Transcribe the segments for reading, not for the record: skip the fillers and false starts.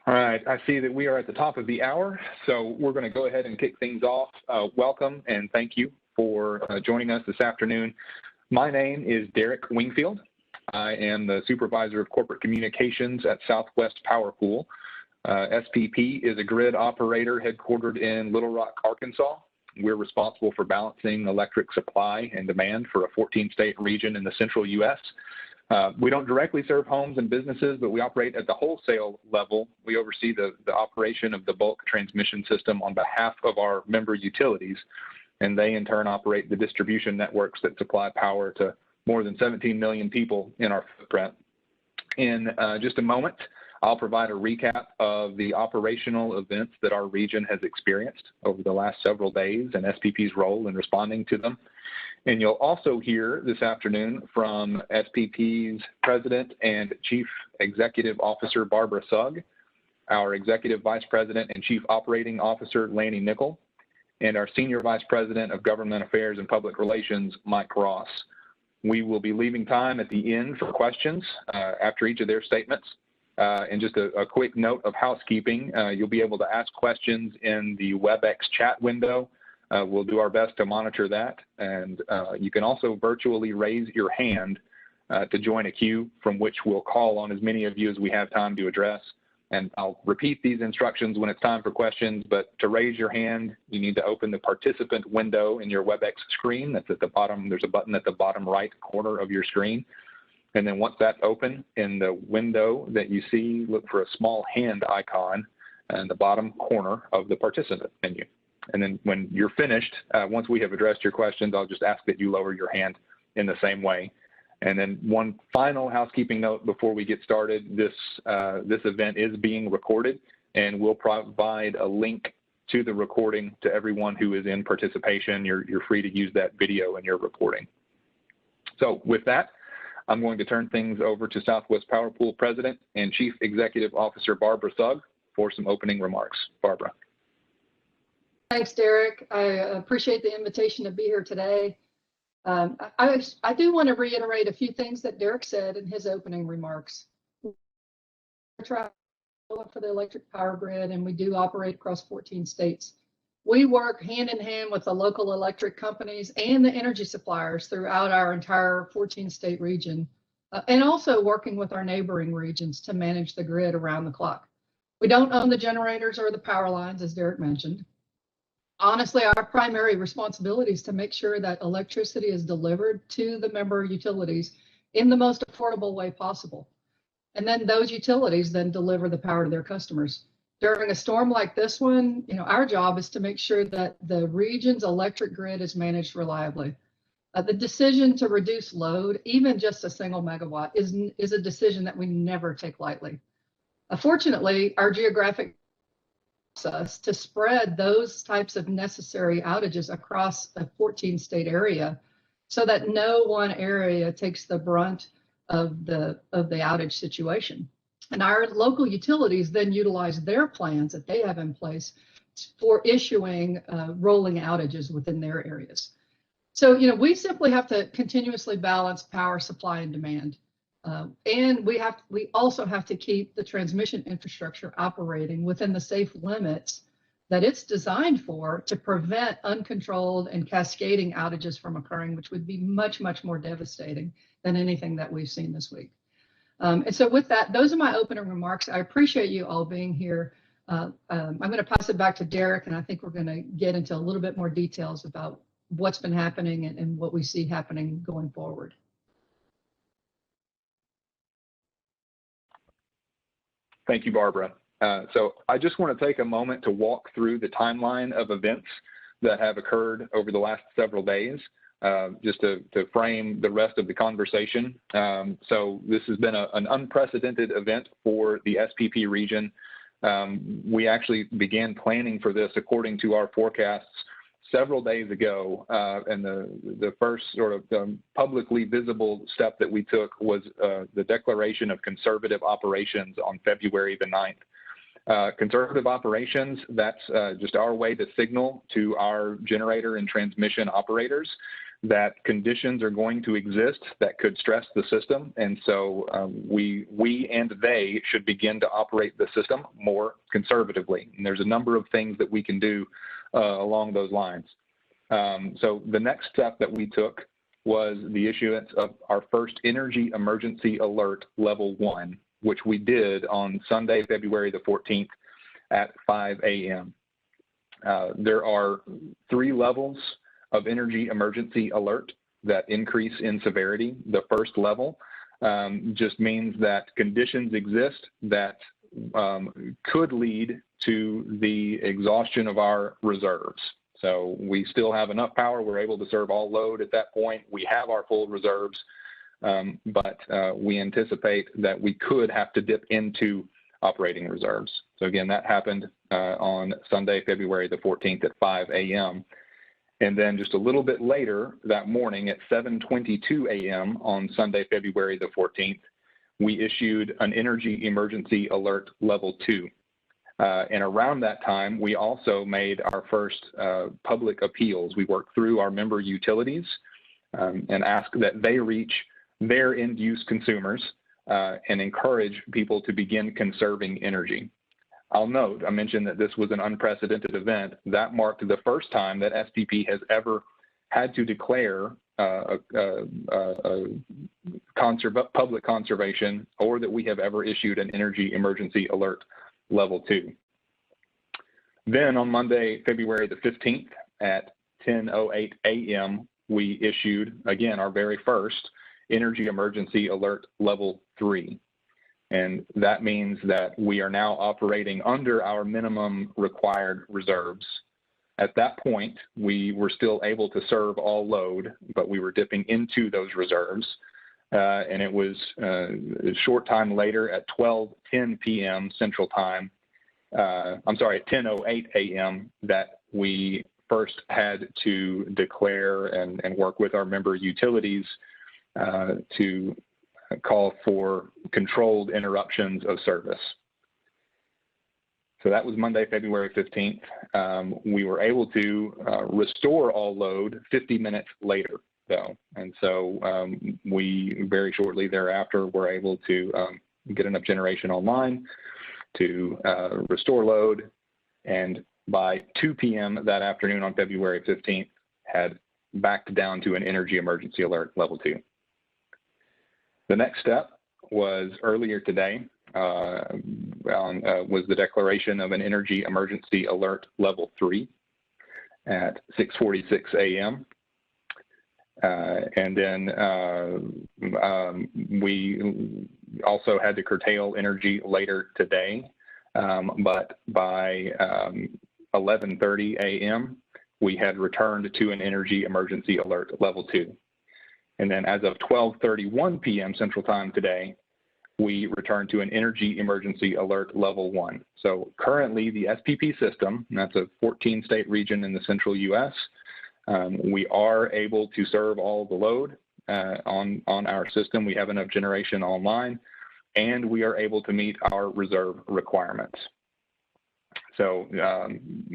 All right, I see that we are at the top of the hour, so we're going to go ahead and kick things off. Welcome and thank you for joining us this afternoon. My name is Derek Wingfield. I am the Supervisor of Corporate Communications at Southwest Power Pool. SPP is a grid operator headquartered in Little Rock, Arkansas. We're responsible for balancing electric supply and demand for a 14-state region in the central U.S. We don't directly serve homes and businesses, but we operate at the wholesale level. We oversee the operation of the bulk transmission system on behalf of our member utilities, and they in turn operate the distribution networks that supply power to more than 17 million people in our footprint. In just a moment, I'll provide a recap of the operational events that our region has experienced over the last several days and SPP's role in responding to them. And you'll also hear this afternoon from SPP's President and Chief Executive Officer, Barbara Sugg, our Executive Vice President and Chief Operating Officer, Lanny Nickel, and our Senior Vice President of Government Affairs and Public Relations, Mike Ross. We will be leaving time at the end for questions after each of their statements. And just a quick note of housekeeping, you'll be able to ask questions in the WebEx chat window. We'll do our best to monitor that. And you can also virtually raise your hand to join a queue from which we'll call on as many of you as we have time to address. And I'll repeat these instructions when it's time for questions, but to raise your hand, you need to open the participant window in your WebEx screen. That's at the bottom. There's a button at the bottom right corner of your screen. And then once that's open, in the window that you see, look for a small hand icon in the bottom corner of the participant menu. And then when you're finished, once we have addressed your questions, I'll just ask that you lower your hand in the same way. And then one final housekeeping note before we get started, this event is being recorded, and we'll provide a link to the recording to everyone who is in participation. You're free to use that video in your reporting. So with that, I'm going to turn things over to Southwest Power Pool President and Chief Executive Officer Barbara Sugg for some opening remarks. Barbara. Thanks, Derek. I appreciate the invitation to be here today. I do want to reiterate a few things that Derek said in his opening remarks. We're for the electric power grid, and we do operate across 14 states. We work hand in hand with the local electric companies and the energy suppliers throughout our entire 14-state region, and also working with our neighboring regions to manage the grid around the clock. We don't own the generators or the power lines, as Derek mentioned. Honestly, our primary responsibility is to make sure that electricity is delivered to the member utilities in the most affordable way possible. And then those utilities then deliver the power to their customers. During a storm like this one, our job is to make sure that the region's electric grid is managed reliably. The decision to reduce load, even just a single megawatt, is a decision that we never take lightly. Fortunately, our geographic us to spread those types of necessary outages across a 14-state area so that no one area takes the brunt of the outage situation. And our local utilities then utilize their plans that they have in place for issuing rolling outages within their areas. So, we simply have to continuously balance power supply and demand. And we also have to keep the transmission infrastructure operating within the safe limits that it's designed for to prevent uncontrolled and cascading outages from occurring, which would be much, much more devastating than anything that we've seen this week. And so with that, those are my opening remarks. I appreciate you all being here. I'm going to pass it back to Derek, and I think we're going to get into a little bit more details about what's been happening and what we see happening going forward. Thank you, Barbara. So I just want to take a moment to walk through the timeline of events that have occurred over the last several days, just to frame the rest of the conversation. So this has been an unprecedented event for the SPP region. We actually began planning for this according to our forecasts several days ago, and the first sort of publicly visible step that we took was the declaration of conservative operations on February the 9th. Conservative operations, that's just our way to signal to our generator and transmission operators that conditions are going to exist that could stress the system, and so we and they should begin to operate the system more conservatively. And there's a number of things that we can do along those lines. So the next step that we took was the issuance of our first energy emergency alert level 1, which we did on Sunday, February the 14th at 5 a.m. There are 3 levels of energy emergency alert that increase in severity. The first level just means that conditions exist that could lead to the exhaustion of our reserves. So we still have enough power. We're able to serve all load at that point. We have our full reserves, but we anticipate that we could have to dip into operating reserves. So again, that happened on Sunday, February the 14th at 5 a.m. And then just a little bit later that morning at 7:22 a.m. on Sunday, February the 14th, we issued an energy emergency alert level 2. And around that time, we also made our first public appeals. We worked through our member utilities and asked that they reach their end-use consumers and encourage people to begin conserving energy. I'll note, I mentioned that this was an unprecedented event. That marked the first time that SPP has ever had to declare public conservation, or that we have ever issued an energy emergency alert level 2. Then on Monday, February the 15th at 10:08 a.m., we issued, again, our very first energy emergency alert level 3. And that means that we are now operating under our minimum required reserves. At that point, we were still able to serve all load, but we were dipping into those reserves. And it was a short time later at 12:10 p.m. Central Time, at 10:08 a.m. that we first had to declare and work with our member utilities to call for controlled interruptions of service. So that was Monday, February 15th. We were able to restore all load 50 minutes later, though. And so we very shortly thereafter were able to get enough generation online to restore load. And by 2 p.m. that afternoon on February 15th, had backed down to an energy emergency alert level 2. The next step was earlier today, was the declaration of an energy emergency alert level 3 at 6:46 a.m. And then we also had to curtail energy later today, but by 11:30 a.m., we had returned to an energy emergency alert level 2. And then as of 12:31 p.m. Central Time today, we returned to an energy emergency alert level 1. So currently the SPP system, and that's a 14-state region in the central U.S., we are able to serve all the load on our system. We have enough generation online, and we are able to meet our reserve requirements. So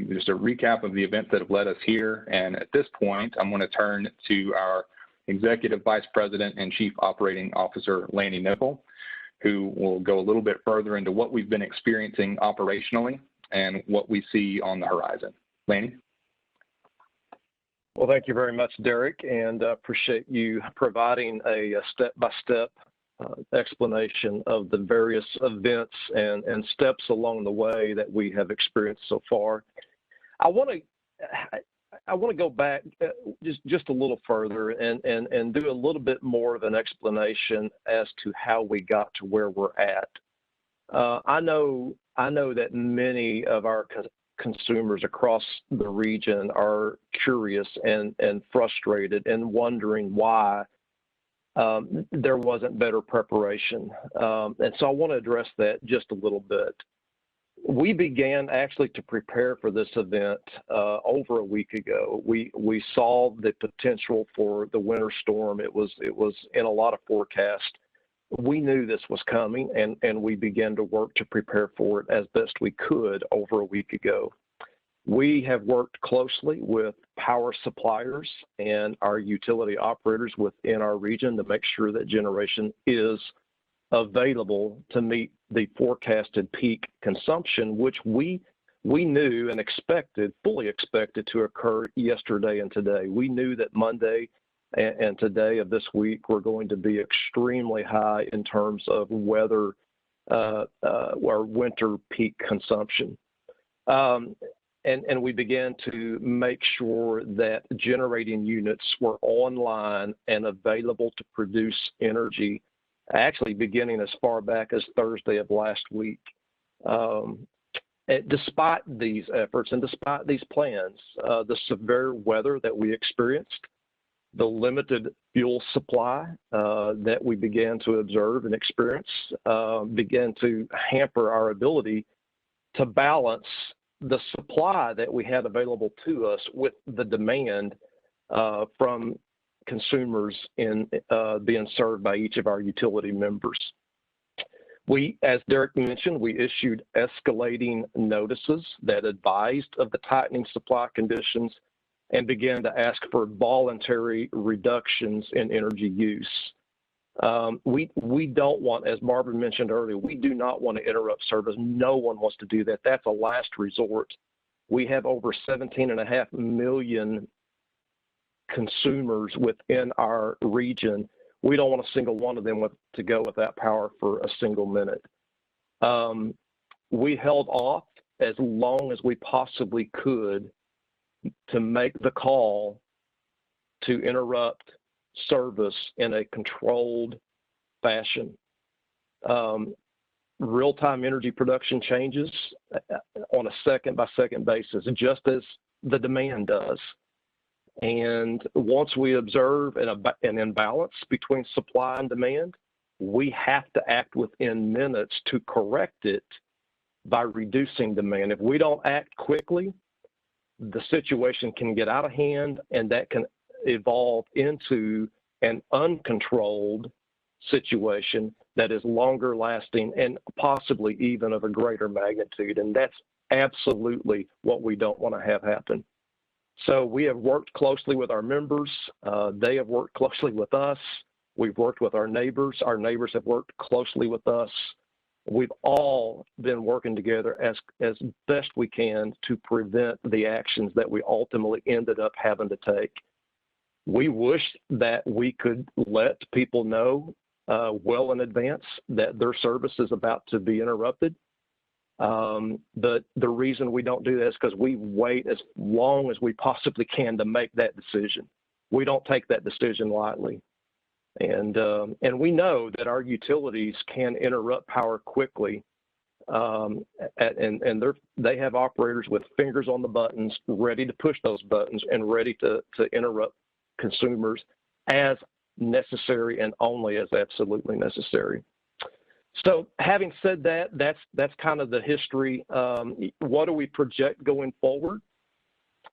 just a recap of the events that have led us here. And at this point, I'm going to turn to our Executive Vice President and Chief Operating Officer, Lanny Nipple, who will go a little bit further into what we've been experiencing operationally and what we see on the horizon. Lanny? Well, thank you very much, Derek, and appreciate you providing a step-by-step explanation of the various events and steps along the way that we have experienced so far. I want to go back just a little further and do a little bit more of an explanation as to how we got to where we're at. I know that many of our consumers across the region are curious and frustrated and wondering why there wasn't better preparation. And so I want to address that just a little bit. We began actually to prepare for this event over a week ago. We saw the potential for the winter storm. It was in a lot of forecasts. We knew this was coming, and we began to work to prepare for it as best we could over a week ago. We have worked closely with power suppliers and our utility operators within our region to make sure that generation is available to meet the forecasted peak consumption, which we knew and fully expected to occur yesterday and today. We knew that Monday and today of this week were going to be extremely high in terms of weather or winter peak consumption. And we began to make sure that generating units were online and available to produce energy, actually beginning as far back as Thursday of last week. Despite these efforts and despite these plans, the severe weather that we experienced, the limited fuel supply that we began to observe and experience began to hamper our ability to balance the supply that we had available to us with the demand from consumers being served by each of our utility members. We, as Derek mentioned, we issued escalating notices that advised of the tightening supply conditions and began to ask for voluntary reductions in energy use. We don't want, as Barbara mentioned earlier, we do not want to interrupt service. No one wants to do that. That's a last resort. We have over 17.5 million consumers within our region. We don't want a single one of them to go without power for a single minute. We held off as long as we possibly could to make the call to interrupt service in a controlled fashion. Real-time energy production changes on a second-by-second basis, just as the demand does. And once we observe an imbalance between supply and demand, we have to act within minutes to correct it by reducing demand. If we don't act quickly, the situation can get out of hand, and that can evolve into an uncontrolled situation that is longer lasting and possibly even of a greater magnitude. And that's absolutely what we don't want to have happen. So we have worked closely with our members. They have worked closely with us. We've worked with our neighbors. Our neighbors have worked closely with us. We've all been working together as best we can to prevent the actions that we ultimately ended up having to take. We wish that we could let people know well in advance that their service is about to be interrupted. But the reason we don't do that is because we wait as long as we possibly can to make that decision. We don't take that decision lightly. And we know that our utilities can interrupt power quickly. And they have operators with fingers on the buttons, ready to push those buttons and ready to interrupt consumers as necessary and only as absolutely necessary. So having said that, that's kind of the history. What do we project going forward?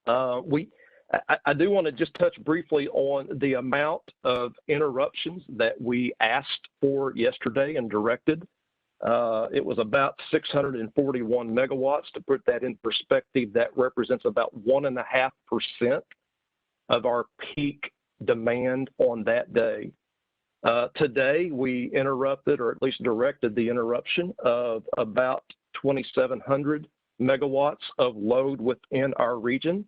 I do want to just touch briefly on the amount of interruptions that we asked for yesterday and directed. It was about 641 megawatts. To put that in perspective, that represents about 1.5% of our peak demand on that day. Today, we interrupted, or at least directed the interruption of about 2,700 megawatts of load within our region,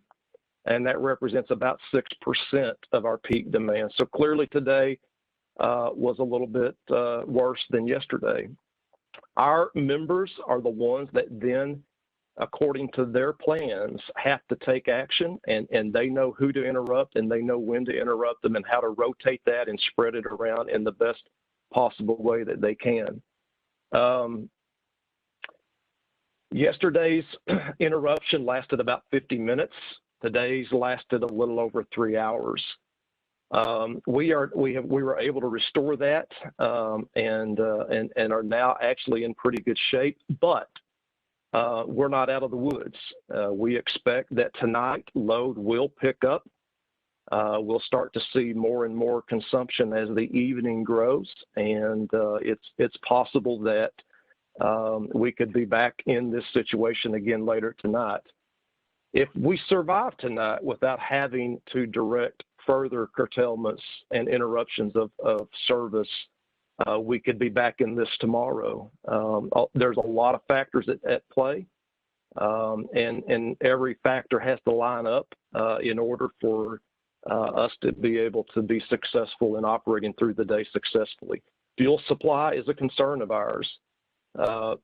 and that represents about 6% of our peak demand. So clearly today was a little bit worse than yesterday. Our members are the ones that then, according to their plans, have to take action, and they know who to interrupt, and they know when to interrupt them and how to rotate that and spread it around in the best possible way that they can. Yesterday's interruption lasted about 50 minutes. Today's lasted a little over 3 hours. We were able to restore that and are now actually in pretty good shape, but we're not out of the woods. We expect that tonight load will pick up. We'll start to see more and more consumption as the evening grows, and it's possible that we could be back in this situation again later tonight. If we survive tonight without having to direct further curtailments and interruptions of service, we could be back in this tomorrow. There's a lot of factors at play, and every factor has to line up in order for us to be able to be successful in operating through the day successfully. Fuel supply is a concern of ours.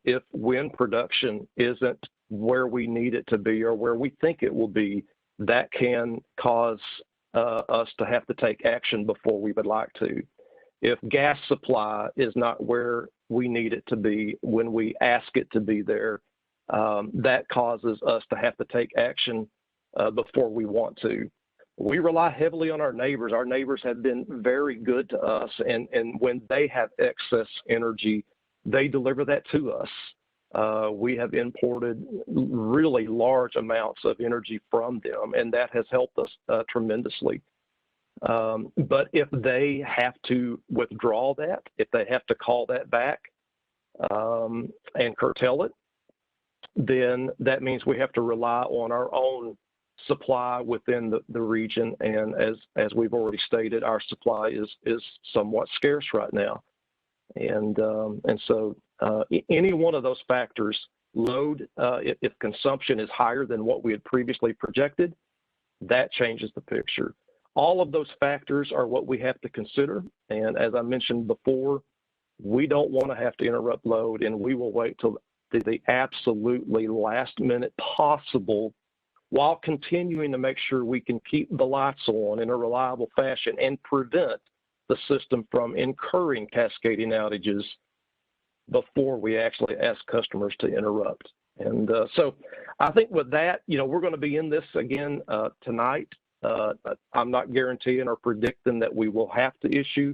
If wind production isn't where we need it to be or where we think it will be, that can cause us to have to take action before we would like to. If gas supply is not where we need it to be when we ask it to be there, that causes us to have to take action before we want to. We rely heavily on our neighbors. Our neighbors have been very good to us, and when they have excess energy, they deliver that to us. We have imported really large amounts of energy from them, and that has helped us tremendously. But if they have to withdraw that, if they have to call that back and curtail it, then that means we have to rely on our own supply within the region. And as we've already stated, our supply is somewhat scarce right now. And so any one of those factors, load, if consumption is higher than what we had previously projected, that changes the picture. All of those factors are what we have to consider. And as I mentioned before, we don't want to have to interrupt load, and we will wait till the absolutely last minute possible while continuing to make sure we can keep the lights on in a reliable fashion and prevent the system from incurring cascading outages before we actually ask customers to interrupt. And so I think with that, we're going to be in this again tonight. I'm not guaranteeing or predicting that we will have to issue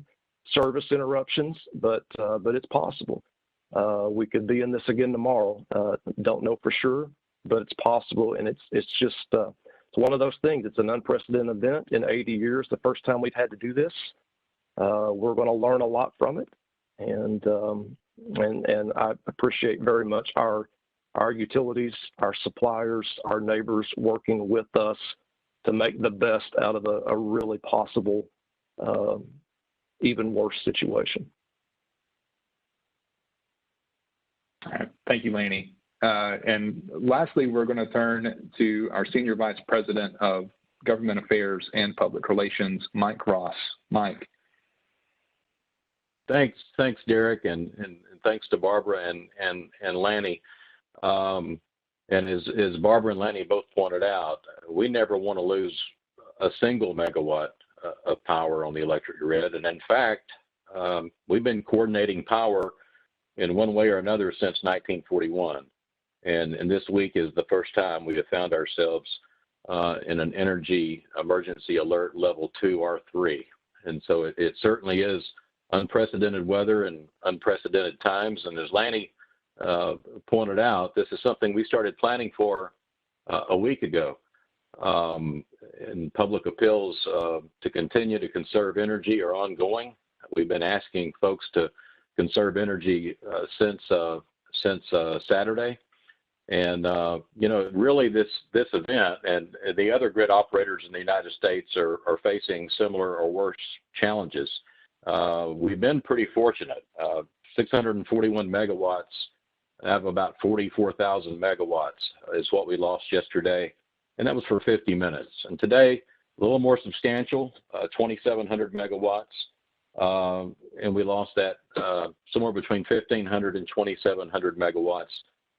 service interruptions, but it's possible. We could be in this again tomorrow. Don't know for sure, but it's possible, and it's just it's one of those things. It's an unprecedented event in 80 years. The first time we've had to do this. We're going to learn a lot from it, and I appreciate very much our utilities, our suppliers, our neighbors working with us to make the best out of a really possible, even worse situation. All right. Thank you, Lanny. And lastly, we're going to turn to our Senior Vice President of Government Affairs and Public Relations, Mike Ross. Mike. Thanks, Derek, and thanks to Barbara and Lanny. And as Barbara and Lanny both pointed out, we never want to lose a single megawatt of power on the electric grid. And in fact, we've been coordinating power in one way or another since 1941. And this week is the first time we have found ourselves in an energy emergency alert level 2 or 3. And so it certainly is unprecedented weather and unprecedented times. And as Lanny pointed out, this is something we started planning for a week ago. And public appeals to continue to conserve energy are ongoing. We've been asking folks to conserve energy since Saturday. And, really this event and the other grid operators in the United States are facing similar or worse challenges. We've been pretty fortunate. 641 megawatts have about 44,000 megawatts is what we lost yesterday, and that was for 50 minutes. And today, a little more substantial, 2,700 megawatts, and we lost that somewhere between 1,500 and 2,700 megawatts.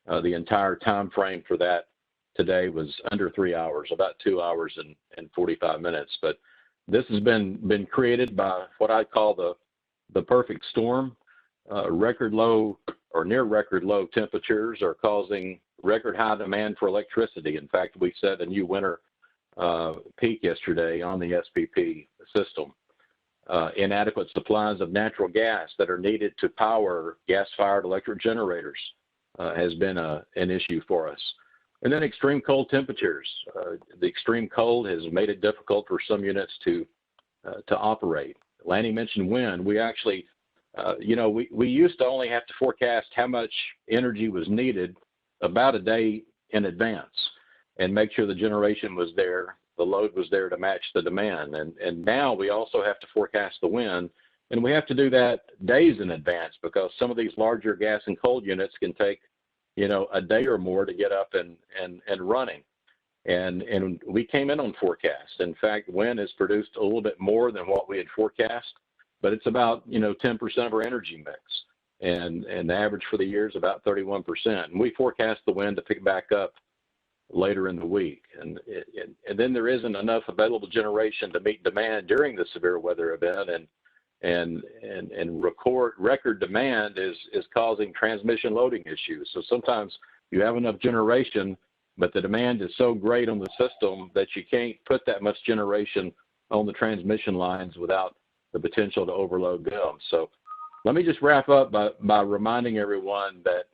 The entire time frame for that today was under 3 hours, about 2 hours and 45 minutes. But this has been created by what I call the perfect storm. Record low or near record low temperatures are causing record high demand for electricity. In fact, we set a new winter peak yesterday on the SPP system. Inadequate supplies of natural gas that are needed to power gas-fired electric generators has been an issue for us. And then extreme cold temperatures. The extreme cold has made it difficult for some units to operate. Lanny mentioned wind. We actually, we used to only have to forecast how much energy was needed about a day in advance. and make sure the generation was there, the load was there to match the demand. And now we also have to forecast the wind, and we have to do that days in advance because some of these larger gas and coal units can take, a day or more to get up and running. And we came in on forecast. In fact, wind has produced a little bit more than what we had forecast, but it's about, 10% of our energy mix. And the average for the year is about 31%. And we forecast the wind to pick back up later in the week. And then there isn't enough available generation to meet demand during the severe weather event. And record demand is causing transmission loading issues. So sometimes you have enough generation, but the demand is so great on the system that you can't put that much generation on the transmission lines without the potential to overload them. So let me just wrap up by reminding everyone that,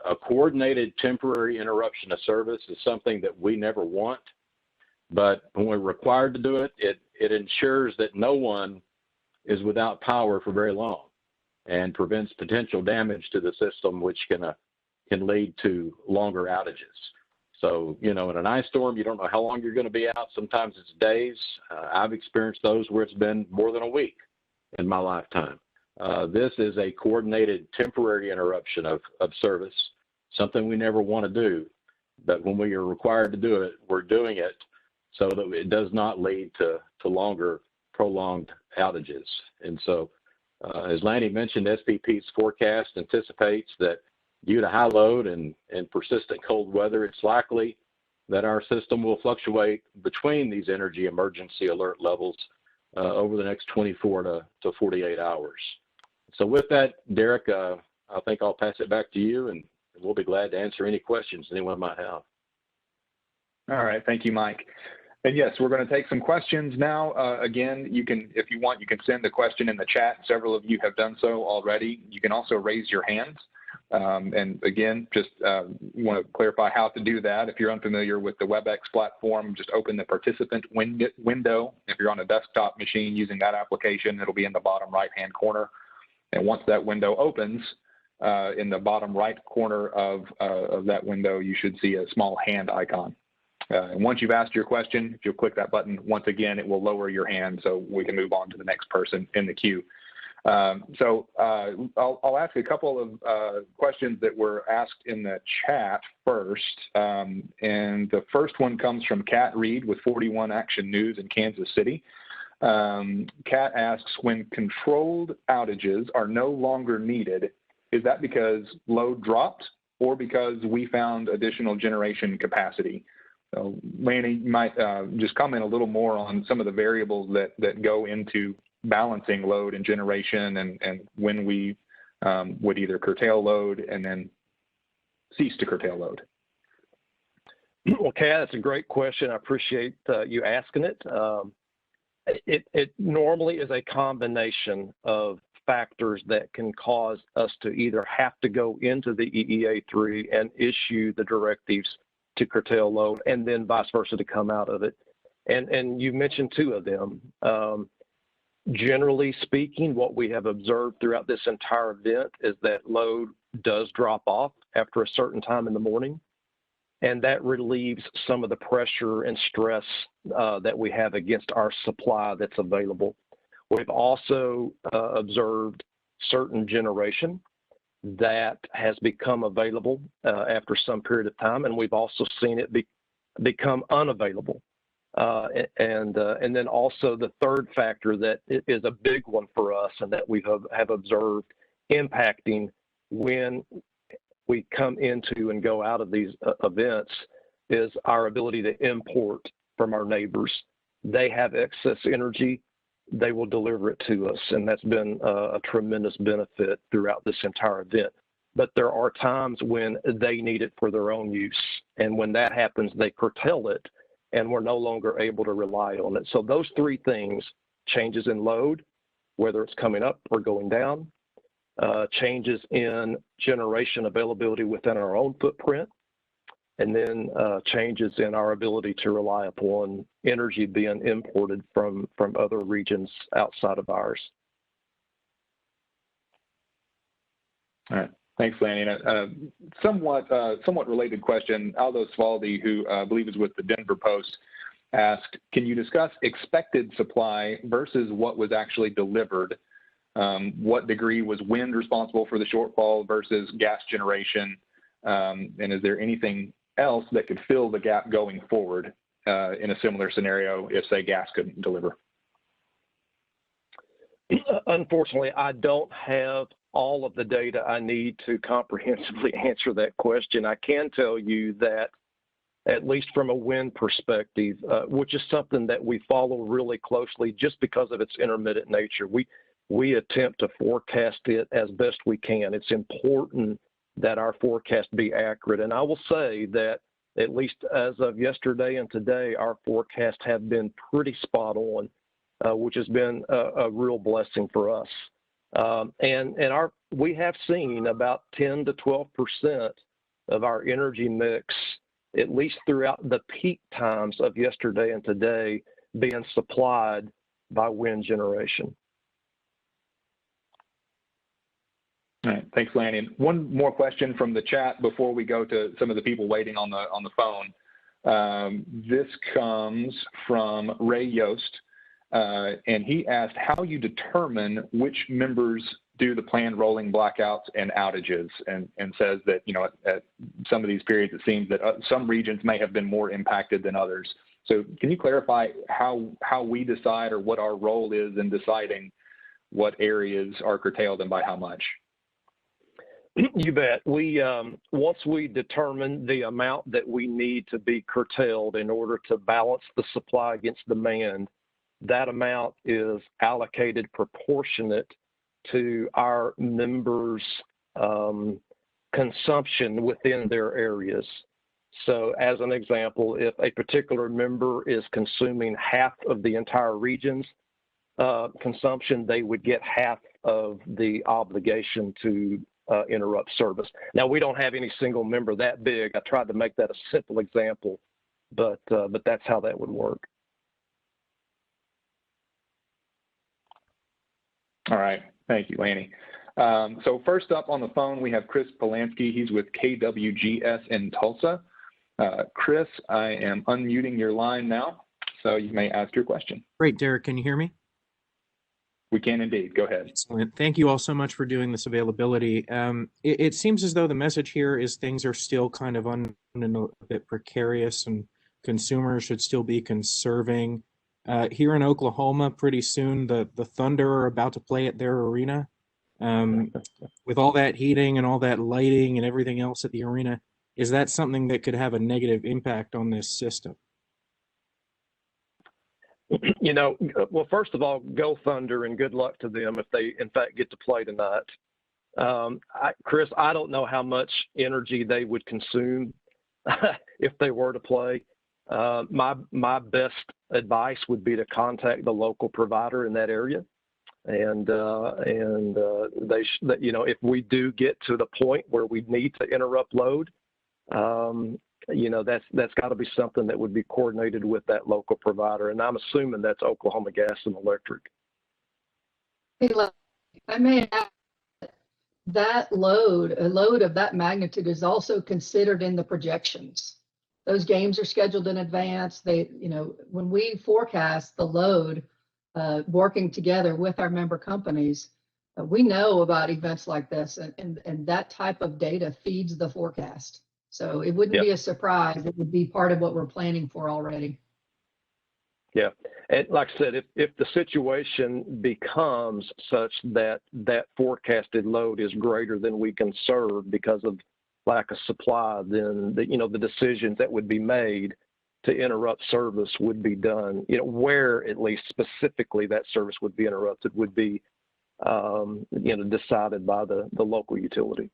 a coordinated temporary interruption of service is something that we never want, but when we're required to do it, it ensures that no one is without power for very long and prevents potential damage to the system, which can lead to longer outages. So, in an ice storm, you don't know how long you're going to be out. Sometimes it's days. I've experienced those where it's been more than a week in my lifetime. This is a coordinated temporary interruption of service, something we never want to do. But when we are required to do it, we're doing it so that it does not lead to longer, prolonged outages. And so, as Lanny mentioned, SPP's forecast anticipates that due to high load and persistent cold weather, it's likely that our system will fluctuate between these energy emergency alert levels over the next 24 to 48 hours. So with that, Derek, I think I'll pass it back to you, and we'll be glad to answer any questions anyone might have. All right. Thank you, Mike. And yes, we're going to take some questions now. Again, if you want, you can send the question in the chat. Several of you have done so already. You can also raise your hands. And again, just want to clarify how to do that. If you're unfamiliar with the WebEx platform, just open the participant window. If you're on a desktop machine using that application, it'll be in the bottom right-hand corner. And once that window opens, in the bottom right corner of that window, you should see a small hand icon. And once you've asked your question, if you'll click that button, once again, it will lower your hand so we can move on to the next person in the queue. So I'll ask a couple of questions that were asked in the chat first. And the first one comes from Kat Reed with 41 Action News in Kansas City. Kat asks, when controlled outages are no longer needed, is that because load dropped or because we found additional generation capacity? So Lanny, you might just comment a little more on some of the variables that go into balancing load and generation and when we would either curtail load and then cease to curtail load. Well, Kat, that's a great question. I appreciate you asking it. It normally is a combination of factors that can cause us to either have to go into the EEA3 and issue the directives to curtail load and then vice versa to come out of it. And you mentioned two of them. Generally speaking, what we have observed throughout this entire event is that load does drop off after a certain time in the morning, and that relieves some of the pressure and stress that we have against our supply that's available. We've also observed certain generation that has become available after some period of time, and we've also seen it become unavailable. And then also the third factor that is a big one for us and that we have observed impacting when we come into and go out of these events is our ability to import from our neighbors. They have excess energy. They will deliver it to us, and that's been a tremendous benefit throughout this entire event. But there are times when they need it for their own use, and when that happens, they curtail it, and we're no longer able to rely on it. So those three things, changes in load, whether it's coming up or going down, changes in generation availability within our own footprint, and then changes in our ability to rely upon energy being imported from other regions outside of ours. All right. Thanks, Lanny. And a somewhat related question, Aldo Svaldi, who I believe is with the Denver Post, asked, can you discuss expected supply versus what was actually delivered? What degree was wind responsible for the shortfall versus gas generation? And is there anything else that could fill the gap going forward in a similar scenario if, say, gas couldn't deliver? Unfortunately, I don't have all of the data I need to comprehensively answer that question. I can tell you that, at least from a wind perspective, which is something that we follow really closely just because of its intermittent nature, we attempt to forecast it as best we can. It's important that our forecast be accurate. And I will say that, at least as of yesterday and today, our forecasts have been pretty spot on, which has been a real blessing for us. We have seen about 10 to 12% of our energy mix, at least throughout the peak times of yesterday and today, being supplied by wind generation. All right, thanks, Lanny. And one more question from the chat before we go to some of the people waiting on the phone. This comes from Ray Yost, and he asked how you determine which members do the planned rolling blackouts and outages, and says that, you know, at some of these periods, it seems that some regions may have been more impacted than others. So can you clarify how we decide, or what our role is in deciding what areas are curtailed and by how much? You bet. We once we determine the amount that we need to be curtailed in order to balance the supply against demand, that amount is allocated proportionate to our members' consumption within their areas. So as an example, if a particular member is consuming half of the entire region's consumption, they would get half of the obligation to interrupt service. Now, we don't have any single member that big. I tried to make that a simple example, but that's how that would work. All right. Thank you, Lanny. So first up on the phone, we have Chris Polanski. He's with KWGS in Tulsa. Chris, I am unmuting your line now, so you may ask your question. Great, Derek. Can you hear me? We can indeed. Go ahead. Excellent. Thank you all so much for doing this availability. It seems as though the message here is things are still kind of a bit precarious, and consumers should still be conserving. Here in Oklahoma, pretty soon the Thunder are about to play at their arena. With all that heating and all that lighting and everything else at the arena, is that something that could have a negative impact on this system? You know, well, first of all, go Thunder, and good luck to them if they, in fact, get to play tonight. Chris, I don't know how much energy they would consume if they were to play. My best advice would be to contact the local provider in that area, and you know, if we do get to the point where we need to interrupt load, you know, that's got to be something that would be coordinated with that local provider, and I'm assuming that's Oklahoma Gas and Electric. I may add that a load of that magnitude is also considered in the projections. Those games are scheduled in advance. They, you know, when we forecast the load, working together with our member companies, we know about events like this, and that type of data feeds the forecast. So it wouldn't be a surprise. It would be part of what we're planning for already. Yeah, and like I said, if the situation becomes such that that forecasted load is greater than we can serve because of lack of supply, then the decisions that would be made to interrupt service would be done. You know, where at least specifically that service would be interrupted would be decided by the local utility.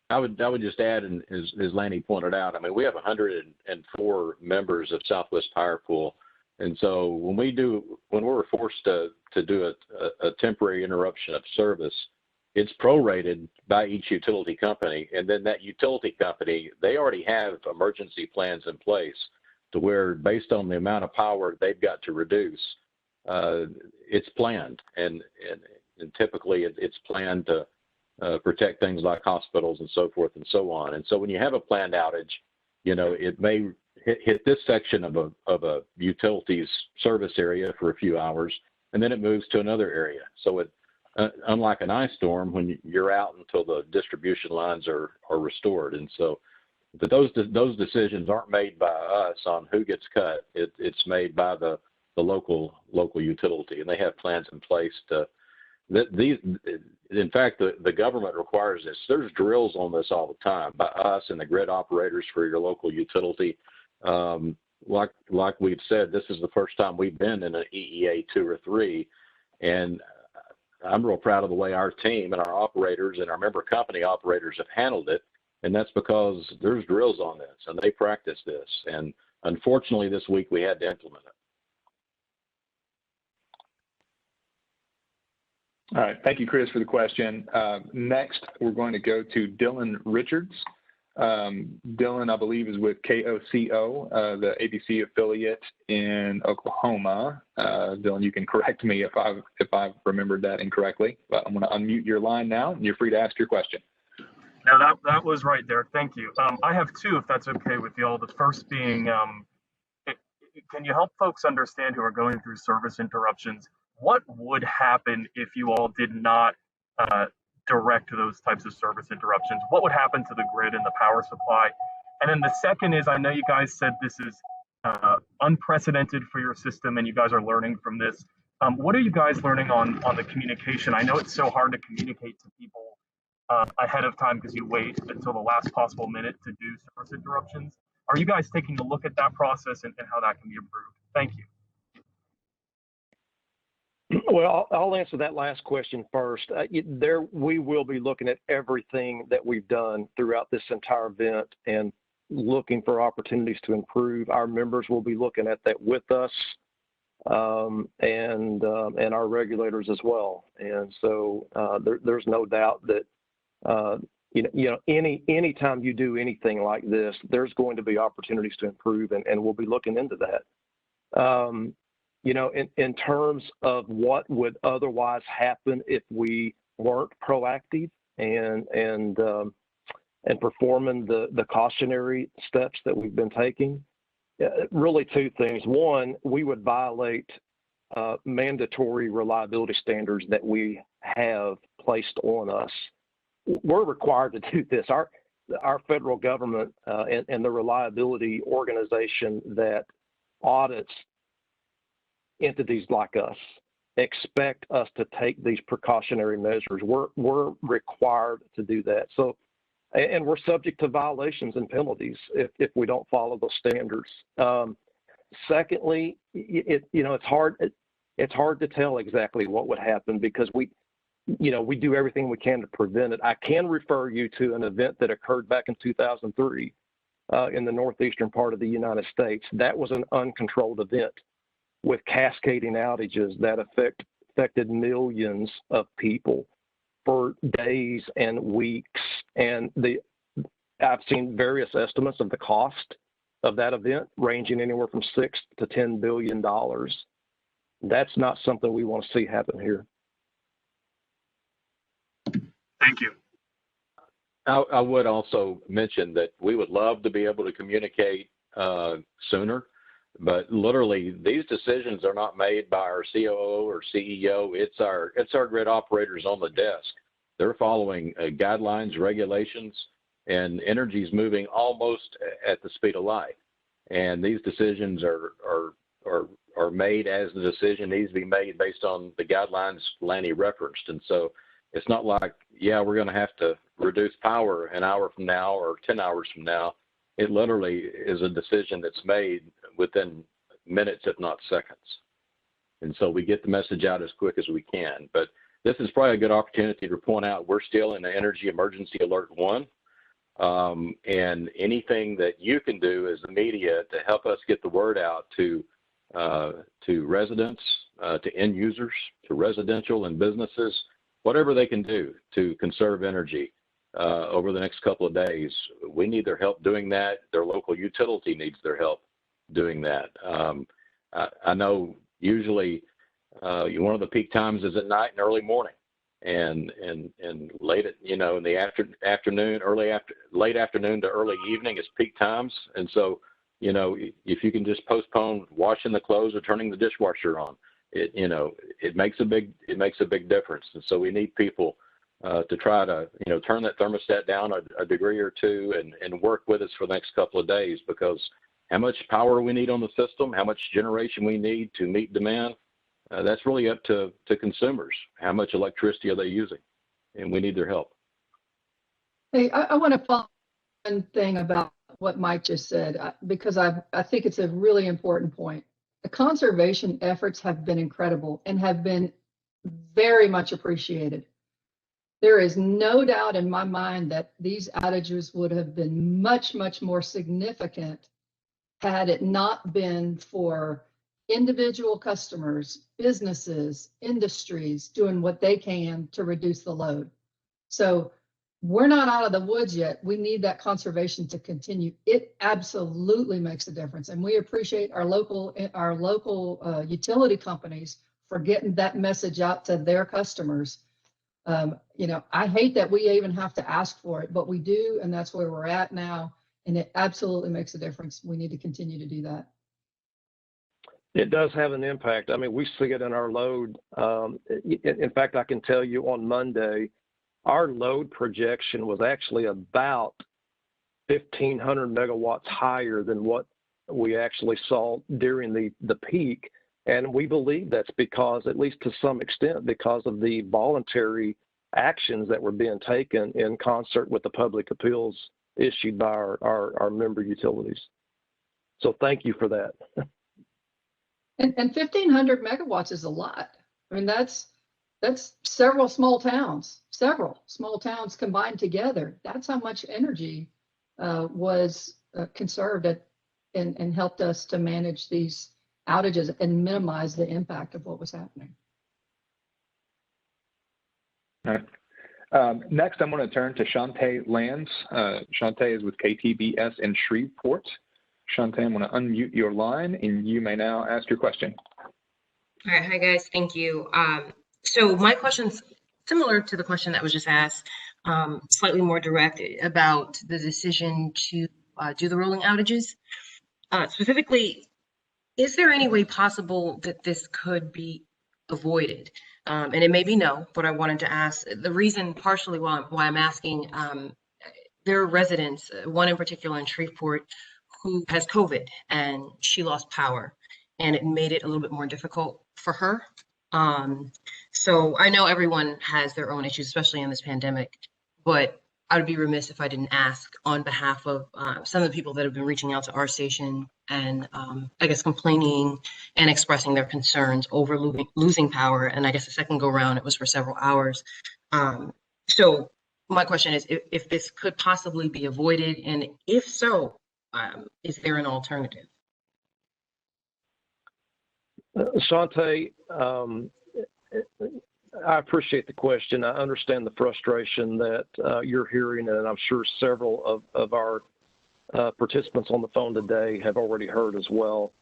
I would just add, and as Lanny pointed out, I mean, we have 104 members of Southwest Power Pool, and so when we're forced to do a temporary interruption of service, it's prorated by each utility company, and then that utility company, they already have emergency plans in place to where, based on the amount of power they've got to reduce, it's planned, and typically it's planned to protect things like hospitals and so forth and so on. And so when you have a planned outage, it may hit this section of a utilities service area for a few hours, and then it moves to another area. So it, unlike an ice storm, when you're out until the distribution lines are restored. And so those decisions aren't made by us on who gets cut. It's made by the local utility, and they have plans in place to. In fact, the government requires this. There's drills on this all the time by us and the grid operators for your local utility. Like we've said, this is the first time we've been in an EEA 2 or 3, and I'm real proud of the way our team and our operators and our member company operators have handled it, and that's because there's drills on this, and they practice this. And unfortunately, this week we had to implement it. All right. Thank you, Chris, for the question. Next, we're going to go to Dylan Richards. Dylan, I believe, is with KOCO, the ABC affiliate in Oklahoma. Dylan, you can correct me if I've remembered that incorrectly, but I'm going to unmute your line now, and you're free to ask your question. No, that was right, Derek. Thank you. I have two, if that's okay with y'all. The first being, can you help folks understand who are going through service interruptions? What would happen if you all did not direct those types of service interruptions? What would happen to the grid and the power supply? And then the second is, I know you guys said this is unprecedented for your system and you guys are learning from this. What are you guys learning on the communication? I know it's so hard to communicate to people ahead of time because you wait until the last possible minute to do service interruptions. Are you guys taking a look at that process and how that can be improved? Thank you. Well, I'll answer that last question first. We will be looking at everything that we've done throughout this entire event and looking for opportunities to improve. Our members will be looking at that with us, and our regulators as well. And so there's no doubt that any time you do anything like this, there's going to be opportunities to improve, and we'll be looking into that. In terms of what would otherwise happen if we weren't proactive and performing the cautionary steps that we've been taking, really two things. One, we would violate mandatory reliability standards that we have placed on us. We're required to do this. Our federal government and the reliability organization that audits entities like us expect us to take these precautionary measures. We're required to do that. So, and we're subject to violations and penalties if we don't follow those standards. Secondly, it's hard to tell exactly what would happen because we do everything we can to prevent it. I can refer you to an event that occurred back in 2003 in the northeastern part of the United States. That was an uncontrolled event with cascading outages that affected millions of people for days and weeks. And I've seen various estimates of the cost of that event ranging anywhere from $6 to $10 billion. That's not something we want to see happen here. Thank you. I would also mention that we would love to be able to communicate sooner. But literally, these decisions are not made by our COO or CEO. It's our grid operators on the desk. They're following guidelines, regulations, and energy is moving almost at the speed of light. And these decisions are made as the decision needs to be made based on the guidelines Lanny referenced. And so it's not like, yeah, we're going to have to reduce power an hour from now or 10 hours from now. It literally is a decision that's made within minutes, if not seconds. And so we get the message out as quick as we can. But this is probably a good opportunity to point out we're still in the Energy Emergency Alert 1. And anything that you can do as the media to help us get the word out to residents, to end users, to residential and businesses, whatever they can do to conserve energy. Over the next couple of days, we need their help doing that. Their local utility needs their help doing that. I know usually one of the peak times is at night and early morning, and late at, in the afternoon, late afternoon to early evening is peak times. And so, if you can just postpone washing the clothes or turning the dishwasher on, it makes a big difference. And so we need people to try to, turn that thermostat down a degree or two and work with us for the next couple of days, because how much power we need on the system, how much generation we need to meet demand, that's really up to consumers. How much electricity are they using? And we need their help. Hey, I want to follow one thing about what Mike just said, because I think it's a really important point. The conservation efforts have been incredible and have been very much appreciated. There is no doubt in my mind that these outages would have been much, much more significant had it not been for individual customers, businesses, industries doing what they can to reduce the load. So we're not out of the woods yet. We need that conservation to continue. It absolutely makes a difference. And we appreciate our local utility companies for getting that message out to their customers. I hate that we even have to ask for it, but we do, and that's where we're at now. And it absolutely makes a difference. We need to continue to do that. It does have an impact. I mean, we see it in our load. In fact, I can tell you on Monday, our load projection was actually about 1,500 megawatts higher than what we actually saw during the peak. And we believe that's because, at least to some extent, because of the voluntary actions that were being taken in concert with the public appeals issued by our member utilities. So thank you for that. And 1,500 megawatts is a lot. I mean, that's several small towns combined together. That's how much energy was conserved and helped us to manage these outages and minimize the impact of what was happening. All right. Next, I'm going to turn to Shantae Lands. Shantae is with KTBS in Shreveport. Shantae, I'm going to unmute your line, and you may now ask your question. All right. Hi, guys. Thank you. So my question's similar to the question that was just asked, slightly more direct about the decision to do the rolling outages. Specifically, is there any way possible that this could be avoided? And it may be no, but I wanted to ask. The reason partially why I'm asking, there are residents, one in particular in Shreveport, who has COVID and she lost power, and it made it a little bit more difficult for her. So I know everyone has their own issues, especially in this pandemic, but I would be remiss if I didn't ask on behalf of some of the people that have been reaching out to our station and I guess complaining and expressing their concerns over losing power. And I guess the second go round, it was for several hours. So my question is if this could possibly be avoided, and if so, is there an alternative? Shantae, I appreciate the question. I understand the frustration that you're hearing, and I'm sure several of our participants on the phone today have already heard as well.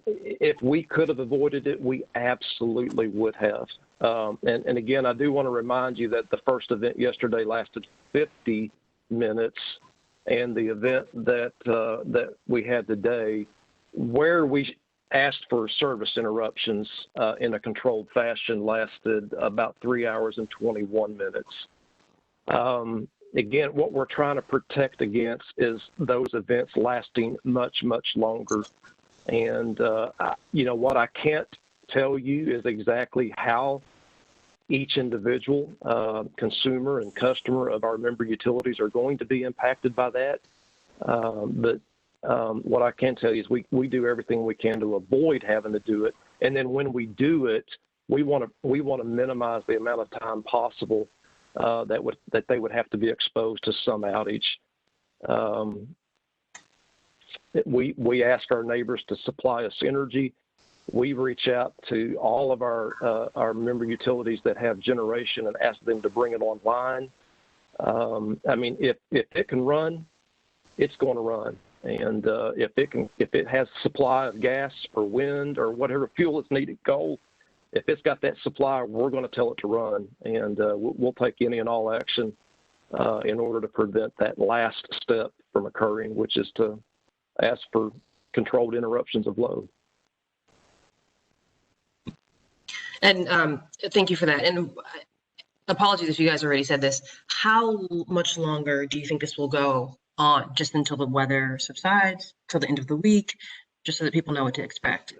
If we could have avoided it, we absolutely would have. And again, I do want to remind you that the first event yesterday lasted 50 minutes, and the event that we had today, where we asked for service interruptions in a controlled fashion, lasted about 3 hours and 21 minutes. Again, what we're trying to protect against is those events lasting much, much longer. And, what I can't tell you is exactly how each individual consumer and customer of our member utilities are going to be impacted by that. But what I can tell you is we do everything we can to avoid having to do it. And then when we do it, we want to minimize the amount of time possible that they would have to be exposed to some outage. We ask our neighbors to supply us energy. We reach out to all of our member utilities that have generation and ask them to bring it online. If it can run, it's going to run. And if it has supply of gas or wind or whatever fuel is needed, coal, if it's got that supply, we're going to tell it to run, and we'll take any and all action in order to prevent that last step from occurring, which is to ask for controlled interruptions of load. And thank you for that. And apologies if you guys already said this. How much longer do you think this will go on? Just until the weather subsides, till the end of the week, just so that people know what to expect?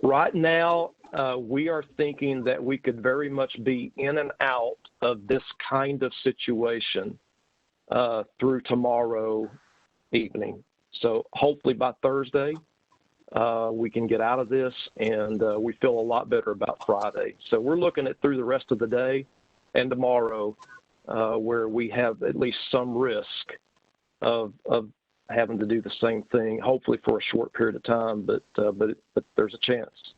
Right now, we are thinking that we could very much be in and out of this kind of situation through tomorrow evening. So hopefully by Thursday, we can get out of this, and we feel a lot better about Friday. So we're looking at through the rest of the day and tomorrow where we have at least some risk of having to do the same thing, hopefully for a short period of time, but there's a chance.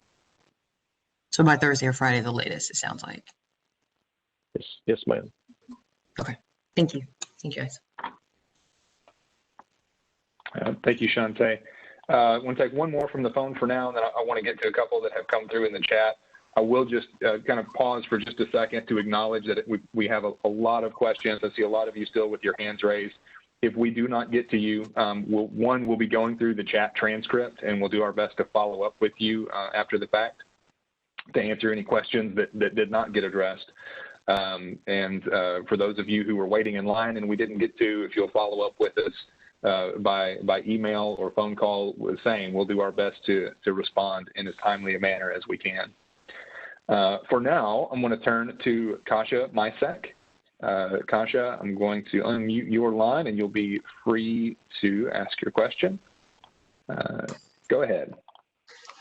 So by Thursday or Friday, the latest, it sounds like. Yes, ma'am. Okay. Thank you. Thank you, guys. Thank you, Shantae. I want to take one more from the phone for now, and then I want to get to a couple that have come through in the chat. I will just kind of pause for just a second to acknowledge that we have a lot of questions. I see a lot of you still with your hands raised. If we do not get to you, we'll be going through the chat transcript, and we'll do our best to follow up with you after the fact to answer any questions that did not get addressed. And for those of you who were waiting in line and we didn't get to, if you'll follow up with us by email or phone call with saying, we'll do our best to respond in as timely a manner as we can. For now, I'm going to turn to Kasia Mysek. Kasia, I'm going to unmute your line and you'll be free to ask your question. Go ahead.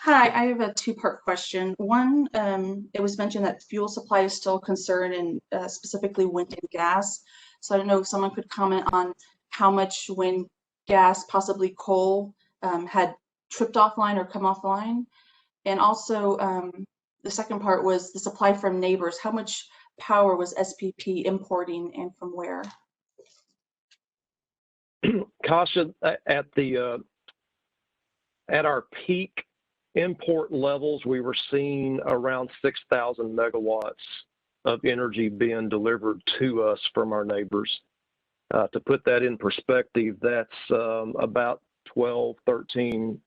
Hi, I have a two-part question. One, it was mentioned that fuel supply is still a concern, and specifically wind and gas. So I don't know if someone could comment on how much wind, gas, possibly coal had tripped offline or come offline. And also, the second part was the supply from neighbors. How much power was SPP importing and from where? Kasia, at our peak import levels, we were seeing around 6,000 megawatts of energy being delivered to us from our neighbors. To put that in perspective, that's about 12, 13,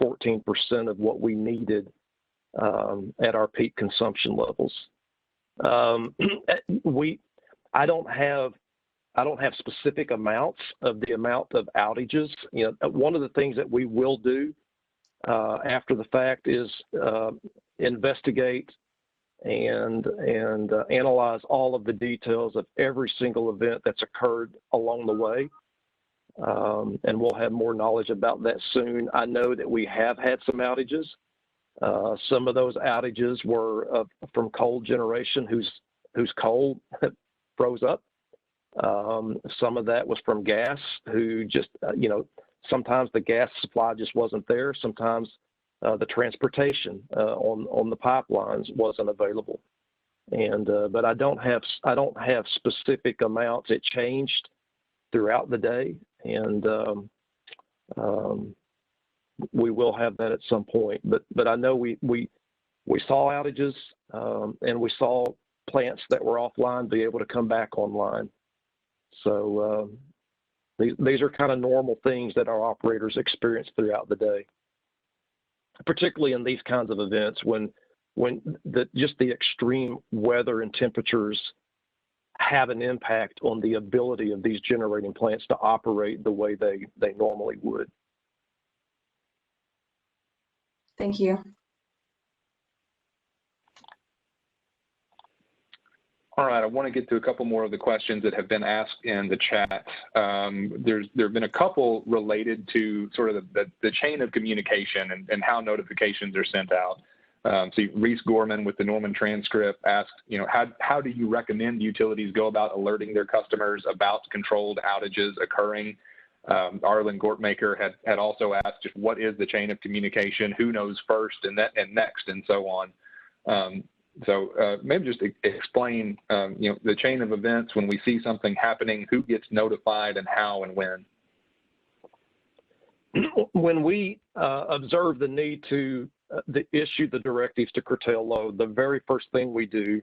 14% of what we needed at our peak consumption levels. I don't have specific amounts of the amount of outages. You know, one of the things that we will do after the fact is investigate and analyze all of the details of every single event that's occurred along the way. And we'll have more knowledge about that soon. I know that we have had some outages. Some of those outages were from coal generation whose coal froze up. Some of that was from gas, who just, sometimes the gas supply just wasn't there. Sometimes the transportation on the pipelines wasn't available. And but I don't have specific amounts. It changed throughout the day, and we will have that at some point. But I know we saw outages, and we saw plants that were offline be able to come back online. So these are kind of normal things that our operators experience throughout the day, particularly in these kinds of events when just the extreme weather and temperatures have an impact on the ability of these generating plants to operate the way they normally would. Thank you. All right, I want to get to a couple more of the questions that have been asked in the chat. There have been a couple related to sort of the chain of communication and how notifications are sent out. So Reese Gorman with the Norman transcript asked, how do you recommend utilities go about alerting their customers about controlled outages occurring? Arlen Gortmaker had also asked, just what is the chain of communication? Who knows first and next, and so on. So maybe just explain, the chain of events when we see something happening, who gets notified and how and when. When we observe the need to issue the directives to curtail load, the very first thing we do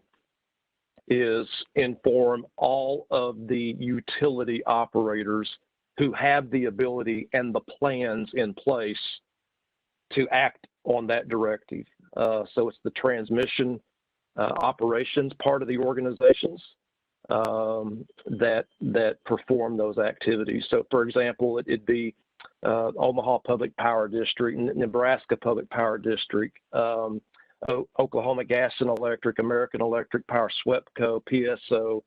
is inform all of the utility operators who have the ability and the plans in place to act on that directive. So it's the transmission operations part of the organizations that perform those activities. So, for example, it'd be Omaha Public Power District, Nebraska Public Power District, Oklahoma Gas and Electric, American Electric Power, SWEPCO, PSO.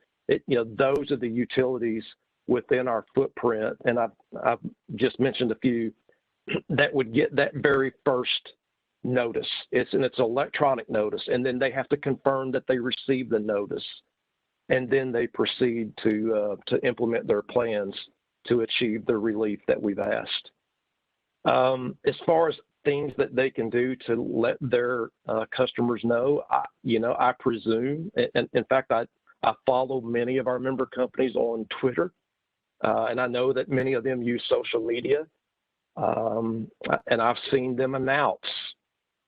Those are the utilities within our footprint, and I've just mentioned a few that would get that very first notice. It's electronic notice, and then they have to confirm that they received the notice, and then they proceed to implement their plans to achieve the relief that we've asked. As far as things that they can do to let their customers know, I presume, and in fact, I follow many of our member companies on Twitter, and I know that many of them use social media, and I've seen them announce,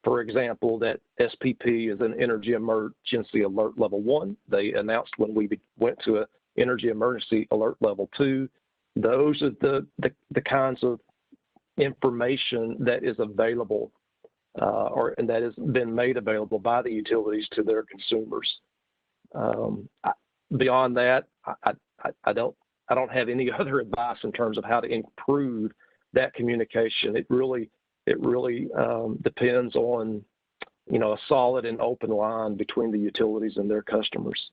for example, that SPP is an energy emergency alert level 1. They announced when we went to an energy emergency alert level 2. Those are the kinds of information that is available and that has been made available by the utilities to their consumers. Beyond that, I don't have any other advice in terms of how to improve that communication. It really depends on a solid and open line between the utilities and their customers.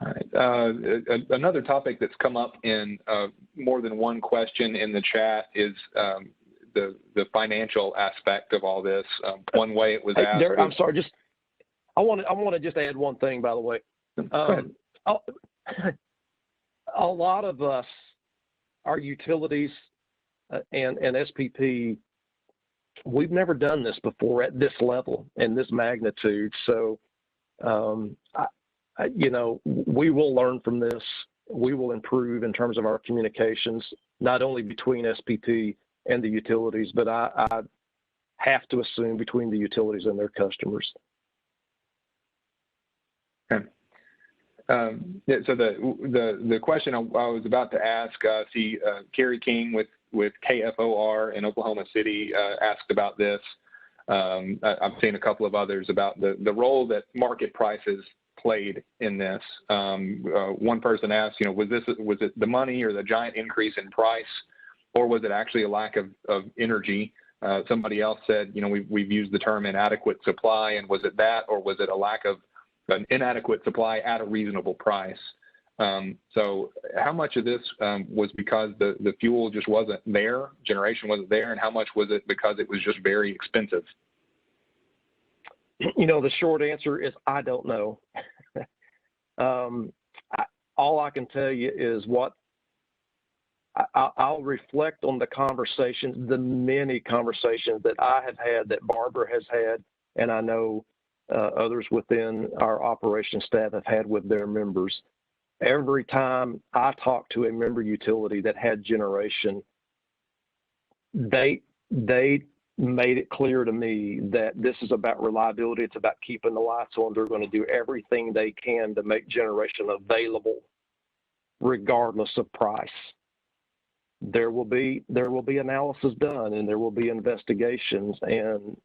All right. Another topic that's come up in more than one question in the chat is the financial aspect of all this. One way it was asked. Derek, I'm sorry. I want to just add one thing, by the way. A lot of us, our utilities and SPP, we've never done this before at this level and this magnitude. So, we will learn from this. We will improve in terms of our communications, not only between SPP and the utilities, but I have to assume between the utilities and their customers. Okay. So the question I was about to ask, Kerry King with KFOR in Oklahoma City asked about this. I've seen a couple of others about the role that market prices played in this. One person asked, was it the money or the giant increase in price, or was it actually a lack of energy? Somebody else said, we've used the term inadequate supply, and was it that, or was it a lack of an inadequate supply at a reasonable price? So how much of this was because the fuel just wasn't there, generation wasn't there, and how much was it because it was just very expensive? The short answer is I don't know. All I can tell you is I'll reflect on the conversations, the many conversations that I have had, that Barbara has had, and I know others within our operations staff have had with their members. Every time I talk to a member utility that had generation, they made it clear to me that this is about reliability. It's about keeping the lights on. They're going to do everything they can to make generation available, regardless of price. There will be analysis done, and there will be investigations, and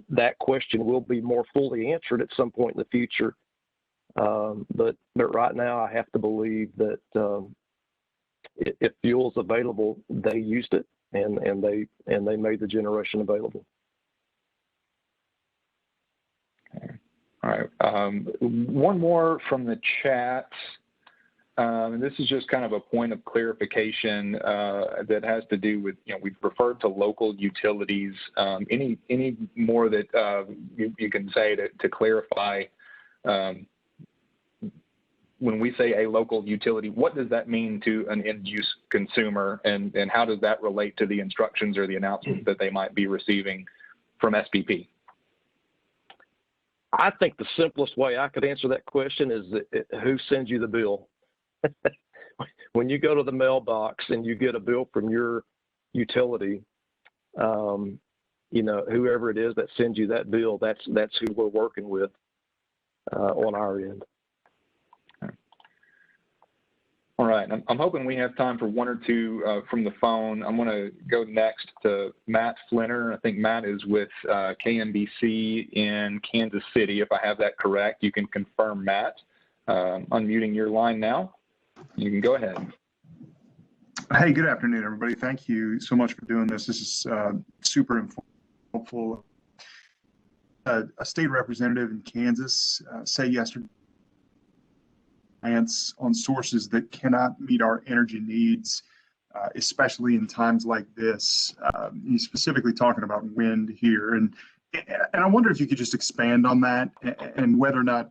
that question will be more fully answered at some point in the future. But right now, I have to believe that if fuel's available, they used it, and they made the generation available. All right. One more from the chat. And this is just kind of a point of clarification that has to do with, we've referred to local utilities. Any more that you can say to clarify when we say a local utility, what does that mean to an end-use consumer, and how does that relate to the instructions or the announcements that they might be receiving from SPP? I think the simplest way I could answer that question is who sends you the bill. when you go to the mailbox and you get a bill from your utility, whoever it is that sends you that bill, that's who we're working with on our end. All right, I'm hoping we have time for one or two from the phone. I'm going to go next to Matt Flinner. I think Matt is with KMBC in Kansas City, if I have that correct. You can confirm, Matt. Unmuting your line now. You can go ahead. Hey, good afternoon, everybody. Thank you so much for doing this. This is super helpful. A state representative in Kansas said yesterday on sources that cannot meet our energy needs, especially in times like this. He's specifically talking about wind here, and I wonder if you could just expand on that and whether or not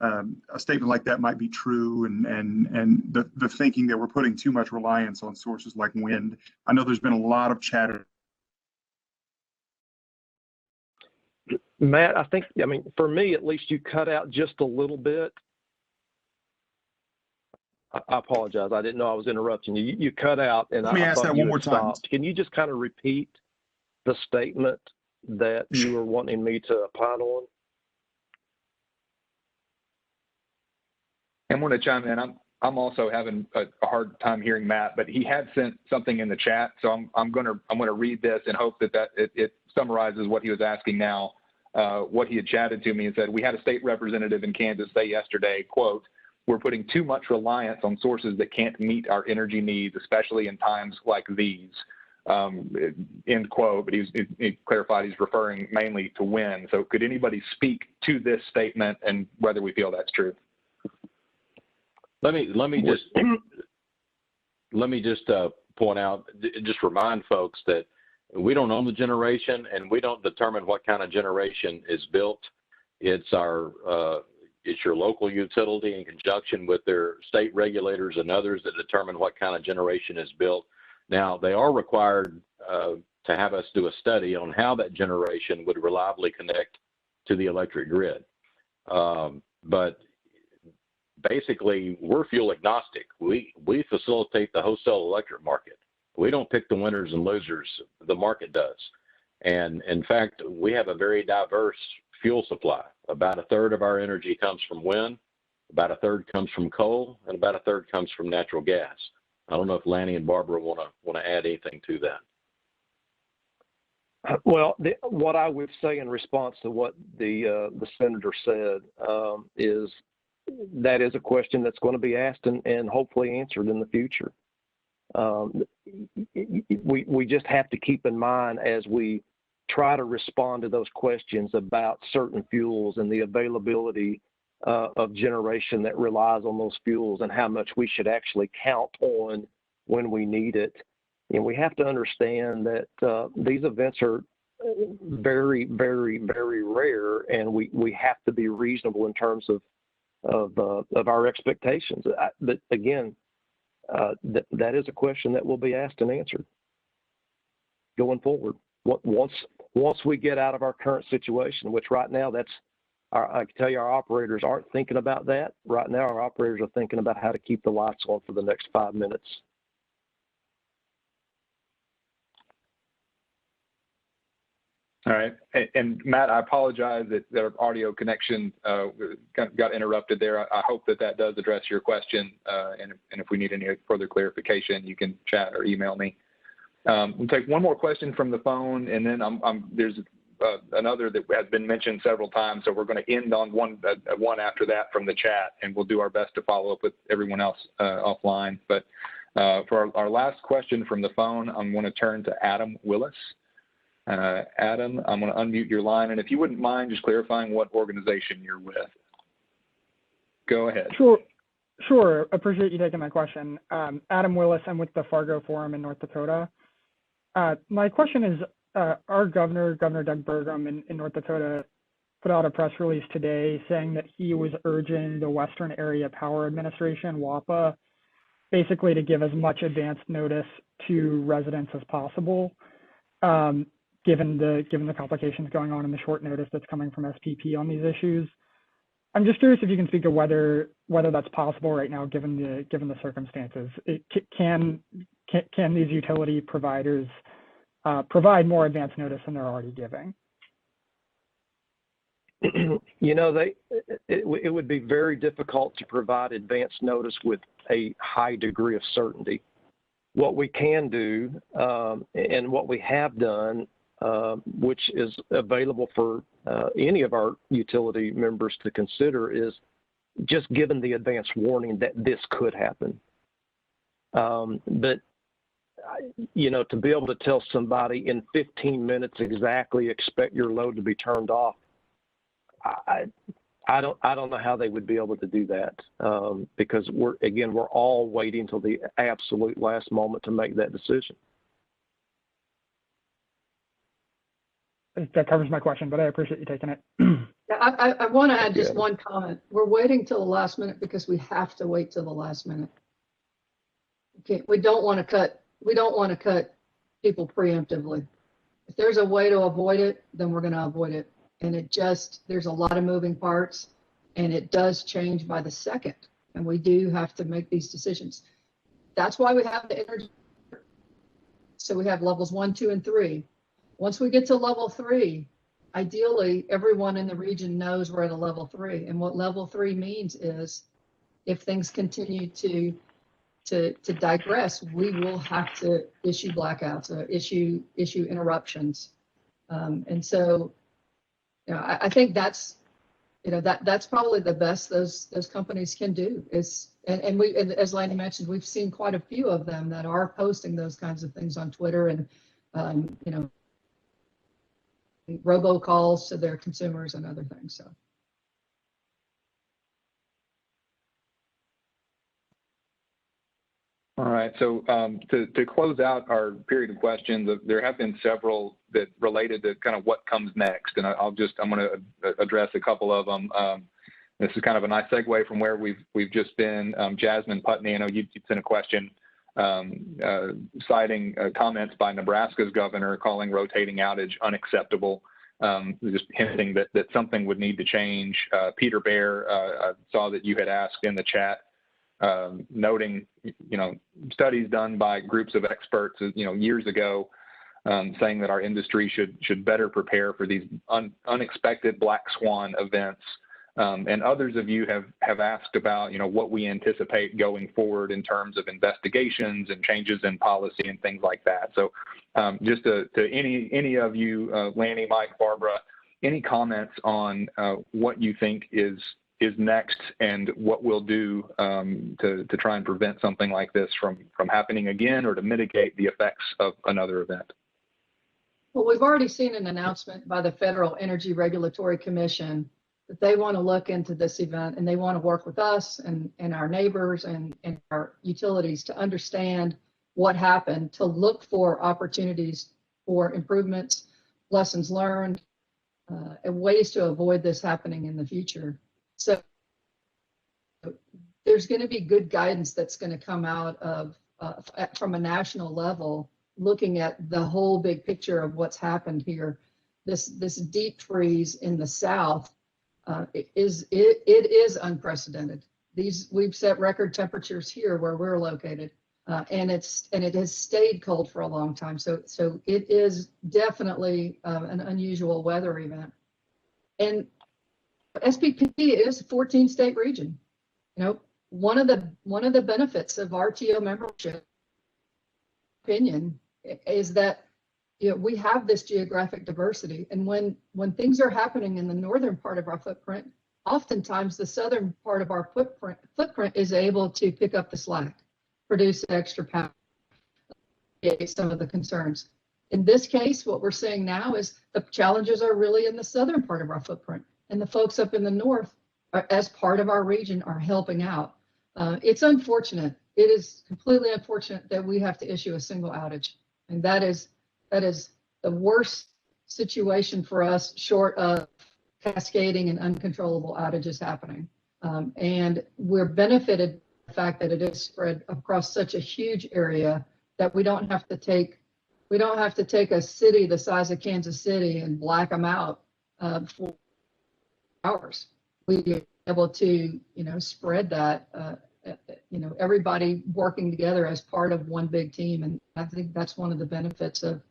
a statement like that might be true, and the thinking that we're putting too much reliance on sources like wind. I know there's been a lot of chatter. Matt, I mean, for me at least, you cut out just a little bit. I apologize. I didn't know I was interrupting you. You cut out, and Let me ask that one more time. Can you just kind of repeat the statement that you were wanting me to opine on? I'm going to chime in. I'm also having a hard time hearing Matt, but he had sent something in the chat, so I'm going to read this and hope that it summarizes what he was asking now. What he had chatted to me and said, we had a state representative in Kansas say yesterday, quote, "We're putting too much reliance on sources that can't meet our energy needs, especially in times like these." End quote. But he clarified he's referring mainly to wind. So could anybody speak to this statement and whether we feel that's true? Let me just point out, just remind folks that we don't own the generation and we don't determine what kind of generation is built. It's your local utility in conjunction with their state regulators and others that determine what kind of generation is built. Now, they are required to have us do a study on how that generation would reliably connect to the electric grid. But basically, we're fuel agnostic. We facilitate the wholesale electric market. We don't pick the winners and losers. The market does. And in fact, we have a very diverse fuel supply. About a third of our energy comes from wind, about a third comes from coal, and about a third comes from natural gas. I don't know if Lanny and Barbara want to add anything to that. Well, what I would say in response to what the senator said is that is a question that's going to be asked and hopefully answered in the future. We just have to keep in mind as we try to respond to those questions about certain fuels and the availability of generation that relies on those fuels and how much we should actually count on when we need it. And we have to understand that these events are very, very, very rare, and we have to be reasonable in terms of our expectations. But again, that is a question that will be asked and answered going forward. Once we get out of our current situation, which right now I can tell you our operators aren't thinking about that. Right now, our operators are thinking about how to keep the lights on for the next 5 minutes. All right. And Matt, I apologize that our audio connection got interrupted there. I hope that does address your question. And if we need any further clarification, you can chat or email me. We'll take one more question from the phone, and then there's another that has been mentioned several times. So we're going to end on one after that from the chat, and we'll do our best to follow up with everyone else offline. But for our last question from the phone, I'm going to turn to Adam Willis. Adam, I'm going to unmute your line, and if you wouldn't mind just clarifying what organization you're with. Go ahead. Sure. Appreciate you taking my question. Adam Willis, I'm with the Fargo Forum in North Dakota. My question is, our Governor Doug Burgum in North Dakota put out a press release today saying that he was urging the Western Area Power Administration, WAPA, basically to give as much advance notice to residents as possible, given the complications going on and the short notice that's coming from SPP on these issues. I'm just curious if you can speak to whether that's possible right now, given the circumstances. Can these utility providers provide more advance notice than they're already giving? You know, it would be very difficult to provide advance notice with a high degree of certainty. What we can do, and what we have done, which is available for any of our utility members to consider, is just given the advance warning that this could happen. But you know, to be able to tell somebody in 15 minutes exactly expect your load to be turned off, I don't know how they would be able to do that, because we're all waiting till the absolute last moment to make that decision. That covers my question, but I appreciate you taking it. I want to add just one comment. We're waiting till the last minute because we have to wait till the last minute. Okay, we don't want to cut people preemptively. If there's a way to avoid it, then we're going to avoid it. And there's a lot of moving parts, and it does change by the second. And we do have to make these decisions. That's why we have the energy. So we have levels 1, 2, and 3. Once we get to level 3, ideally, everyone in the region knows we're at a level 3. And what level 3 means is if things continue to digress, we will have to issue blackouts, issue interruptions. And so, you know, I think that's probably the best those companies can do is, and as Lanny mentioned, we've seen quite a few of them that are posting those kinds of things on Twitter and, you know, robocalls to their consumers and other things. So. All right. So to close out our period of questions, there have been several that related to kind of what comes next, and I'm going to address a couple of them. This is kind of a nice segue from where we've just been. Jasmine Putney, I know you sent a question citing comments by Nebraska's governor calling rotating outage unacceptable, just hinting that something would need to change. Peter Bear, I saw that you had asked in the chat, noting, you know, studies done by groups of experts, you know, years ago, saying that our industry should better prepare for these unexpected black swan events. And others of you have asked about, you know, what we anticipate going forward in terms of investigations and changes in policy and things like that. So just to any of you, Lanny, Mike, Barbara, any comments on what you think is next and what we'll do to try and prevent something like this from happening again or to mitigate the effects of another event? Well, we've already seen an announcement by the Federal Energy Regulatory Commission that they want to look into this event and they want to work with us and our neighbors and our utilities to understand what happened, to look for opportunities for improvements, lessons learned, and ways to avoid this happening in the future. So there's going to be good guidance that's going to come out of from a national level, looking at the whole big picture of what's happened here. This deep freeze in the South, it is unprecedented. We've set record temperatures here where we're located, and it has stayed cold for a long time. So it is definitely an unusual weather event. And SPP is a 14-state region. You know, one of the benefits of RTO membership, opinion, is that, you know, we have this geographic diversity, and when things are happening in the northern part of our footprint, oftentimes the southern part of our footprint is able to pick up the slack, produce extra power, some of the concerns. In this case, what we're seeing now is the challenges are really in the southern part of our footprint, and the folks up in the north, as part of our region, are helping out. It's unfortunate. It is completely unfortunate that we have to issue a single outage, and that is the worst situation for us, short of cascading and uncontrollable outages happening. And we're benefited by the fact that it is spread across such a huge area that we don't have to take a city the size of Kansas City and black them out for hours. We able to, spread that, everybody working together as part of one big team. And I think that's one of the benefits of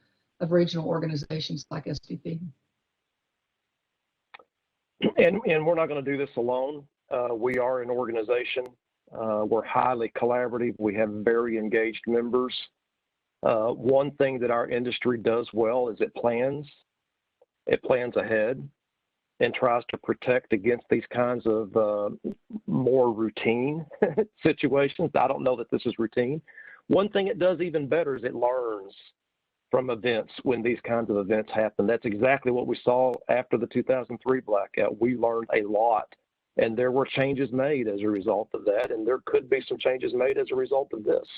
regional organizations like SPP. And we're not going to do this alone. We are an organization. We're highly collaborative. We have very engaged members. One thing that our industry does well is it plans ahead and tries to protect against these kinds of more routine situations. I don't know that this is routine. One thing it does even better is it learns from events when these kinds of events happen. That's exactly what we saw after the 2003 blackout. We learned a lot, and there were changes made as a result of that, and there could be some changes made as a result of this.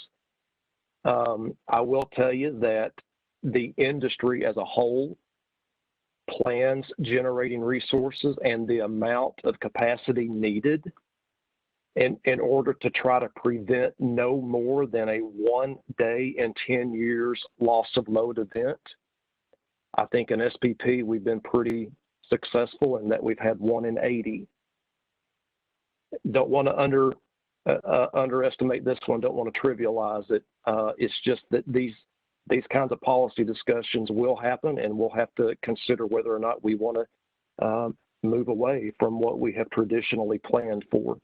I will tell you that the industry as a whole plans generating resources and the amount of capacity needed in order to try to prevent no more than a 1 day in 10 years loss of load event. I think in SPP, we've been pretty successful in that we've had 1 in 80. Don't want to underestimate this one, don't want to trivialize it. It's just that these kinds of policy discussions will happen, and we'll have to consider whether or not we want to move away from what we have traditionally planned for,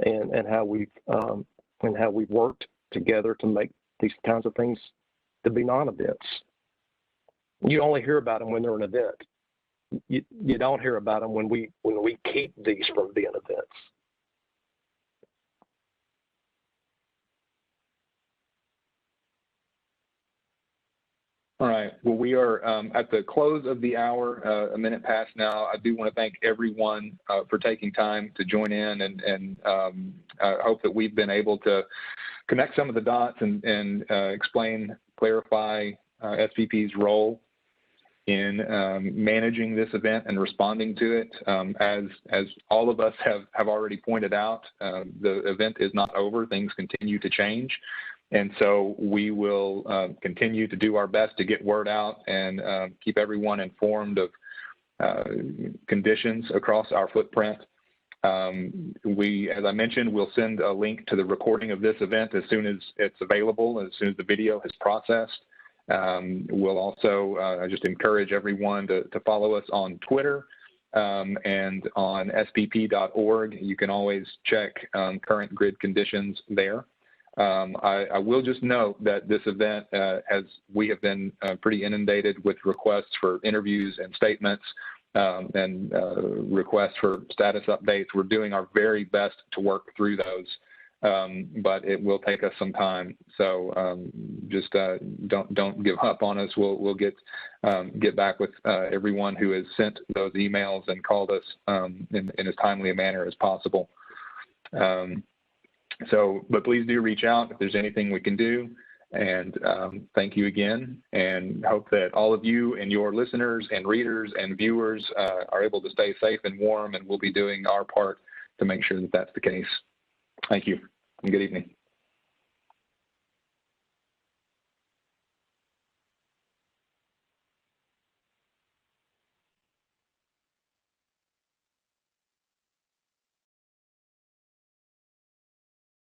and how we've worked together to make these kinds of things to be non-events. You only hear about them when they're an event. You don't hear about them when we keep these from being events. All right. Well, we are at the close of the hour, a minute past now. I do want to thank everyone for taking time to join in, and I hope that we've been able to connect some of the dots and explain, clarify SPP's role in managing this event and responding to it. As all of us have already pointed out, the event is not over. Things continue to change. And so we will continue to do our best to get word out and keep everyone informed of conditions across our footprint. As I mentioned, we'll send a link to the recording of this event as soon as it's available, as soon as the video is processed. We'll also just encourage everyone to follow us on Twitter and on spp.org. You can always check current grid conditions there. I will just note that this event, we have been pretty inundated with requests for interviews and statements and requests for status updates. We're doing our very best to work through those, but it will take us some time. So just don't give up on us. We'll get back with everyone who has sent those emails and called us in as timely a manner as possible. But please do reach out if there's anything we can do. And thank you again, and hope that all of you and your listeners and readers and viewers are able to stay safe and warm, and we'll be doing our part to make sure that that's the case. Thank you, and good evening.